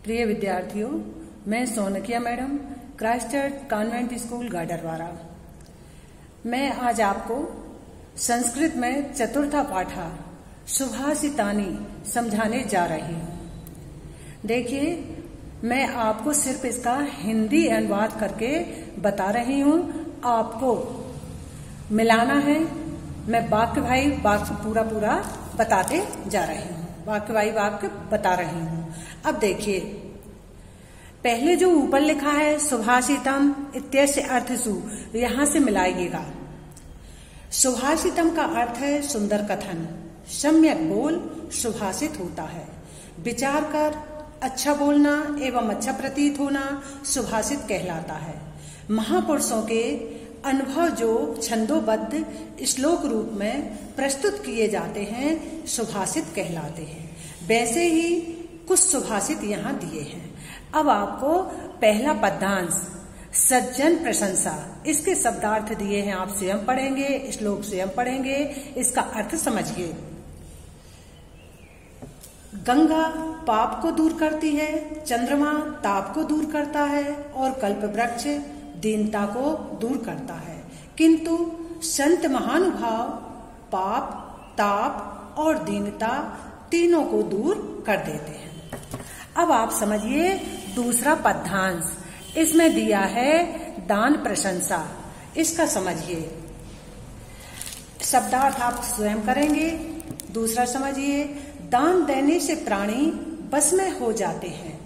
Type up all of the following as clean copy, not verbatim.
प्रिय विद्यार्थियों, मैं Sonkiya madam, Christ church convent school Gadarwara. मैं आज आपको संस्कृत में चतुर्था पाठा सुभाषितानि समझाने जा रही हूँ। देखिए, मैं आपको सिर्फ इसका हिंदी अनुवाद करके बता रही हूँ। आपको मिलाना है। मैं वाक्य भाई वाक्य पूरा बताते जा रही हूँ, वाक्य भाई वाक्य बता रही हूँ। अब देखिए, पहले जो ऊपर लिखा है सुभाषितम इत्यस्य अर्थसु, यहां से मिलाइएगा। सुभाषितम का अर्थ है सुंदर कथन, सम्यक बोल सुभाषित होता है। विचार कर अच्छा बोलना एवं अच्छा प्रतीत होना सुभाषित कहलाता है। महापुरुषों के अनुभव जो छंदोबद्ध श्लोक रूप में प्रस्तुत किए जाते हैं सुभाषित कहलाते हैं। वैसे ही कुछ सुभाषित यहाँ दिए हैं। अब आपको पहला पद्यांश सज्जन प्रशंसा, इसके शब्दार्थ दिए हैं, आप स्वयं पढ़ेंगे, श्लोक स्वयं पढ़ेंगे, इसका अर्थ समझिए। गंगा पाप को दूर करती है, चंद्रमा ताप को दूर करता है और कल्प वृक्ष दीनता को दूर करता है, किंतु संत महानुभाव पाप, ताप और दीनता तीनों को दूर कर देते हैं। अब आप समझिए दूसरा पद्यांश, इसमें दिया है दान प्रशंसा, इसका समझिए। शब्दार्थ आप स्वयं करेंगे। दूसरा समझिए, दान देने से प्राणी बस में हो जाते हैं।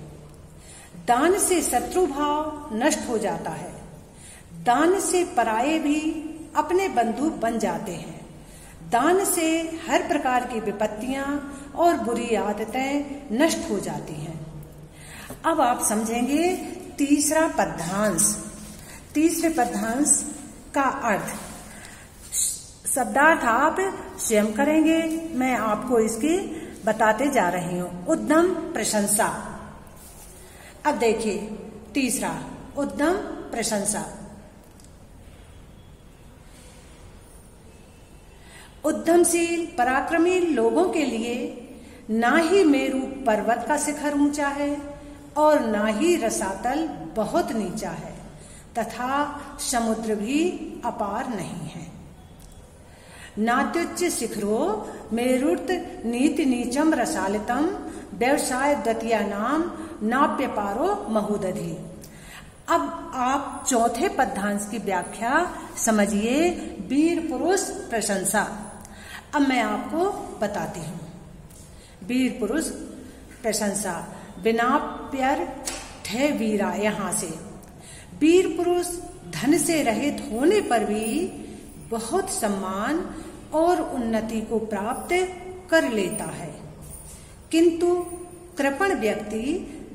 दान से शत्रु भाव नष्ट हो जाता है। दान से पराये भी अपने बंधु बन जाते हैं। दान से हर प्रकार की विपत्तियां और बुरी आदतें नष्ट हो जाती हैं। अब आप समझेंगे तीसरा पद्यांश। तीसरे पद्यांश का अर्थ शब्दार्थ आप स्वयं करेंगे, मैं आपको इसकी बताते जा रही हूं। उद्दम प्रशंसा। अब देखिए तीसरा उद्दम प्रशंसा। उद्यमशील पराक्रमी लोगों के लिए ना ही मेरू पर्वत का शिखर ऊंचा है और ना ही रसातल बहुत नीचा है, तथा समुद्र भी अपार नहीं है। नात्युच्च शिखरो मेरुर्त नीति नीचम रसालितम व्यवसाय द्वितीय नाम नाप्य पारो महुदधि। अब आप चौथे पद्यांश की व्याख्या समझिए। वीर पुरुष प्रशंसा। अब मैं आपको बताती हूँ। वीर पुरुष प्रशंसा विनाप्यर ठे वीरा। यहाँ से वीर पुरुष धन से रहित होने पर भी बहुत सम्मान और उन्नति को प्राप्त कर लेता है, किंतु कृपण व्यक्ति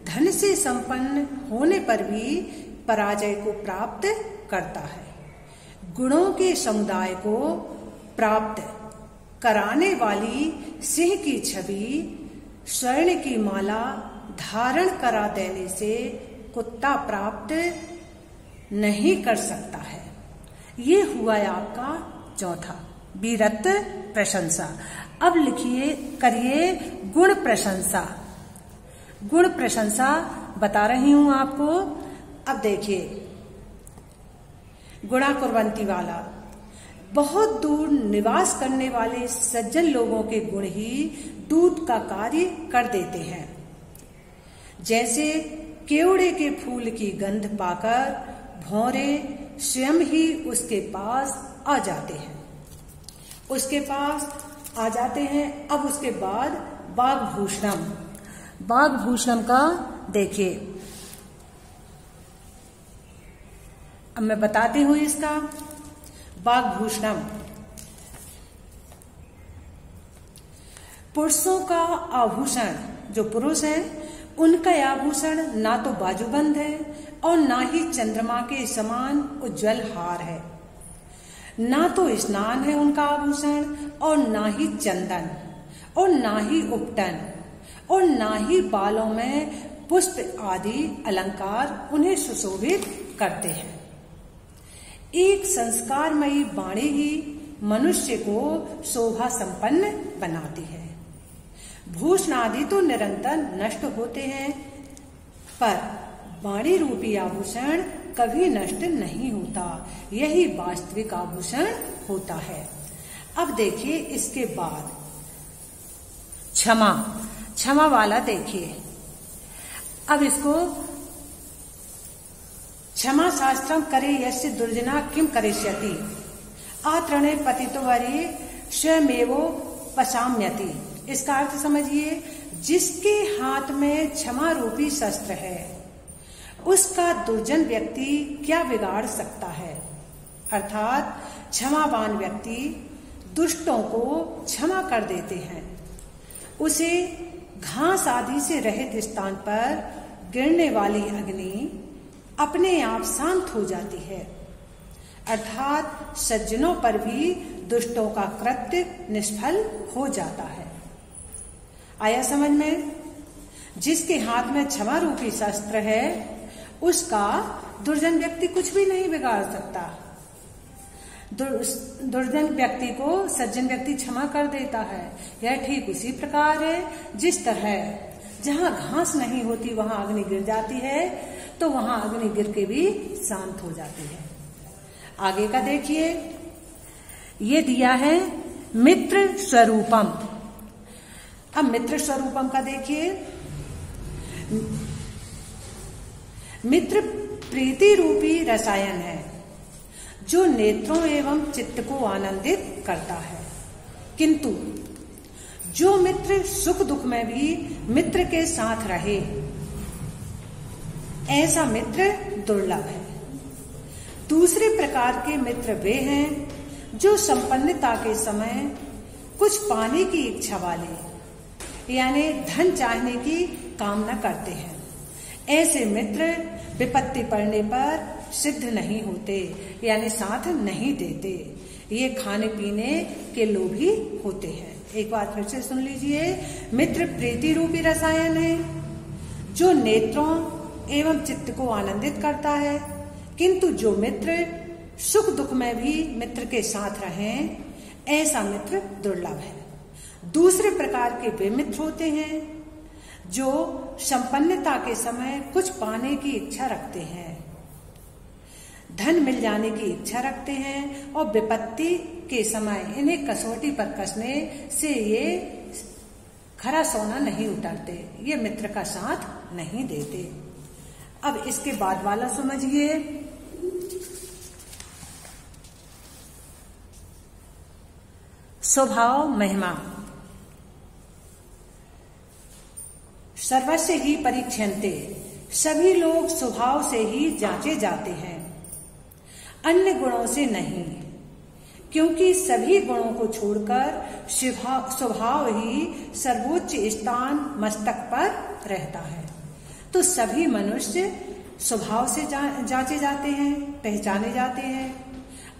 धन से संपन्न होने पर भी पराजय को प्राप्त करता है। गुणों के समुदाय को प्राप्त कराने वाली सिंह की छवि स्वर्ण की माला धारण करा देने से कुत्ता प्राप्त नहीं कर सकता है। ये हुआ आपका चौथा वीरत्व प्रशंसा। अब लिखिए, करिए गुण प्रशंसा। गुण प्रशंसा बता रही हूं आपको। अब देखिए, गुणा कुर्वंती वाला, बहुत दूर निवास करने वाले सज्जन लोगों के गुण ही दूत का कार्य कर देते हैं। जैसे केवड़े के फूल की गंध पाकर भौरे स्वयं ही उसके पास आ जाते हैं, उसके पास आ जाते हैं। अब उसके बाद बाघभूषणम। बाघभूषणम का देखिए, अब मैं बताती हूं इसका। बाघभूषणम पुरुषों का आभूषण, जो पुरुष है उनका आभूषण ना तो बाजूबंद है और ना ही चंद्रमा के समान उज्जवल हार है। ना तो स्नान है उनका आभूषण और ना ही चंदन और ना ही उपटन और ना ही बालों में पुष्प आदि अलंकार उन्हें सुशोभित करते हैं। एक संस्कारमयी वाणी ही मनुष्य को शोभा संपन्न बनाती है। भूषण आदि तो निरंतर नष्ट होते हैं, पर वाणी रूपी आभूषण कभी नष्ट नहीं होता, यही वास्तविक आभूषण होता है। अब देखिए इसके बाद क्षमा वाला देखिए। अब इसको क्षमा शास्त्रम करे यस्य दुर्जना किम करिष्यति आत्रणे पतितो वरे स्वयमेवो पशाम्यति। इसका अर्थ समझिए, जिसके हाथ में क्षमा रूपी शस्त्र है उसका दुर्जन व्यक्ति क्या बिगाड़ सकता है। अर्थात क्षमावान व्यक्ति दुष्टों को क्षमा कर देते हैं, उसे घास आदि से रहित स्थान पर गिरने वाली अग्नि अपने आप शांत हो जाती है। अर्थात सज्जनों पर भी दुष्टों का कृत्य निष्फल हो जाता है। आया समझ में? जिसके हाथ में क्षमा रूपी शस्त्र है उसका दुर्जन व्यक्ति कुछ भी नहीं बिगाड़ सकता। दुर्जन व्यक्ति को सज्जन व्यक्ति क्षमा कर देता है। यह ठीक उसी प्रकार है जिस तरह जहां घास नहीं होती वहां अग्नि गिर जाती है, तो वहां अग्नि गिर के भी शांत हो जाती है। आगे का देखिए, ये दिया है मित्र स्वरूपम। अब मित्र स्वरूपम का देखिए, मित्र प्रीति रूपी रसायन है जो नेत्रों एवं चित्त को आनंदित करता है, किंतु जो मित्र सुख दुख में भी मित्र के साथ रहे ऐसा मित्र दुर्लभ है। दूसरे प्रकार के मित्र वे हैं जो संपन्नता के समय कुछ पाने की इच्छा वाले, यानी धन चाहने की कामना करते हैं। ऐसे मित्र विपत्ति पड़ने पर सिद्ध नहीं होते, यानी साथ नहीं देते। ये खाने पीने के लोभी होते हैं। एक बात फिर से सुन लीजिए, मित्र प्रीति रूपी रसायन है जो नेत्रों एवं चित्त को आनंदित करता है, किंतु जो मित्र सुख दुख में भी मित्र के साथ रहें ऐसा मित्र दुर्लभ है। दूसरे प्रकार के वे मित्र होते हैं जो संपन्नता के समय कुछ पाने की इच्छा रखते हैं, धन मिल जाने की इच्छा रखते हैं, और विपत्ति के समय इन्हें कसौटी पर कसने से ये खरा सोना नहीं उतरते, ये मित्र का साथ नहीं देते। अब इसके बाद वाला समझिए, स्वभाव महिमा। सर्वस्य ही परीक्षन्ते, सभी लोग स्वभाव से ही जांचे जाते हैं, अन्य गुणों से नहीं, क्योंकि सभी गुणों को छोड़कर स्वभाव ही सर्वोच्च स्थान मस्तक पर रहता है। तो सभी मनुष्य स्वभाव से जांचे जाते हैं, पहचाने जाते हैं,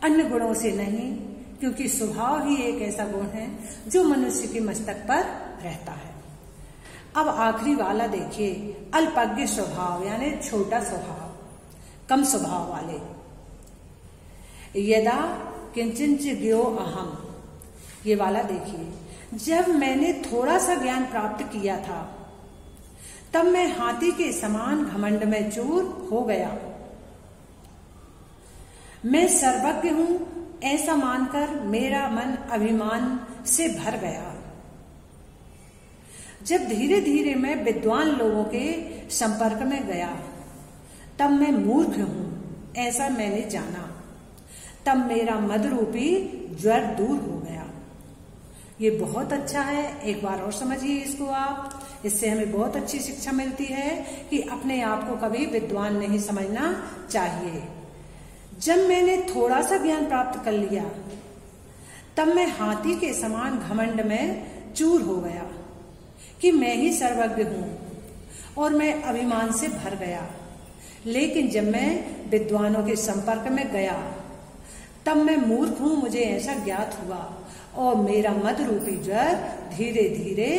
अन्य गुणों से नहीं, क्योंकि स्वभाव ही एक ऐसा गुण है जो मनुष्य के मस्तक पर रहता है। अब आखिरी वाला देखिए, अल्पज्ञ स्वभाव, यानी छोटा स्वभाव, कम स्वभाव वाले। यदा किंचित ज्ञो अहम, ये वाला देखिए, जब मैंने थोड़ा सा ज्ञान प्राप्त किया था तब मैं हाथी के समान घमंड में चूर हो गया। मैं सर्वज्ञ हूं ऐसा मानकर मेरा मन अभिमान से भर गया। जब धीरे धीरे मैं विद्वान लोगों के संपर्क में गया तब मैं मूर्ख हूं ऐसा मैंने जाना। तब मेरा मद रूपी ज्वर दूर हो गया। ये बहुत अच्छा है, एक बार और समझिए इसको आप। इससे हमें बहुत अच्छी शिक्षा मिलती है कि अपने आप को कभी विद्वान नहीं समझना चाहिए। जब मैंने थोड़ा सा ज्ञान प्राप्त कर लिया तब मैं हाथी के समान घमंड में चूर हो गया कि मैं ही सर्वज्ञ हूं और मैं अभिमान से भर गया। लेकिन जब मैं विद्वानों के संपर्क में गया तब मैं मूर्ख हूं मुझे ऐसा ज्ञात हुआ और मेरा मद रूपी ज्वर धीरे धीरे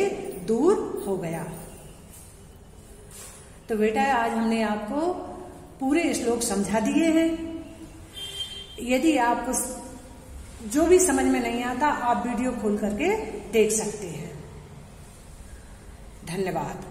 दूर हो गया। तो बेटा आज हमने आपको पूरे श्लोक समझा दिए हैं। यदि आपको जो भी समझ में नहीं आता आप वीडियो खोल करके देख सकते हैं। धन्यवाद।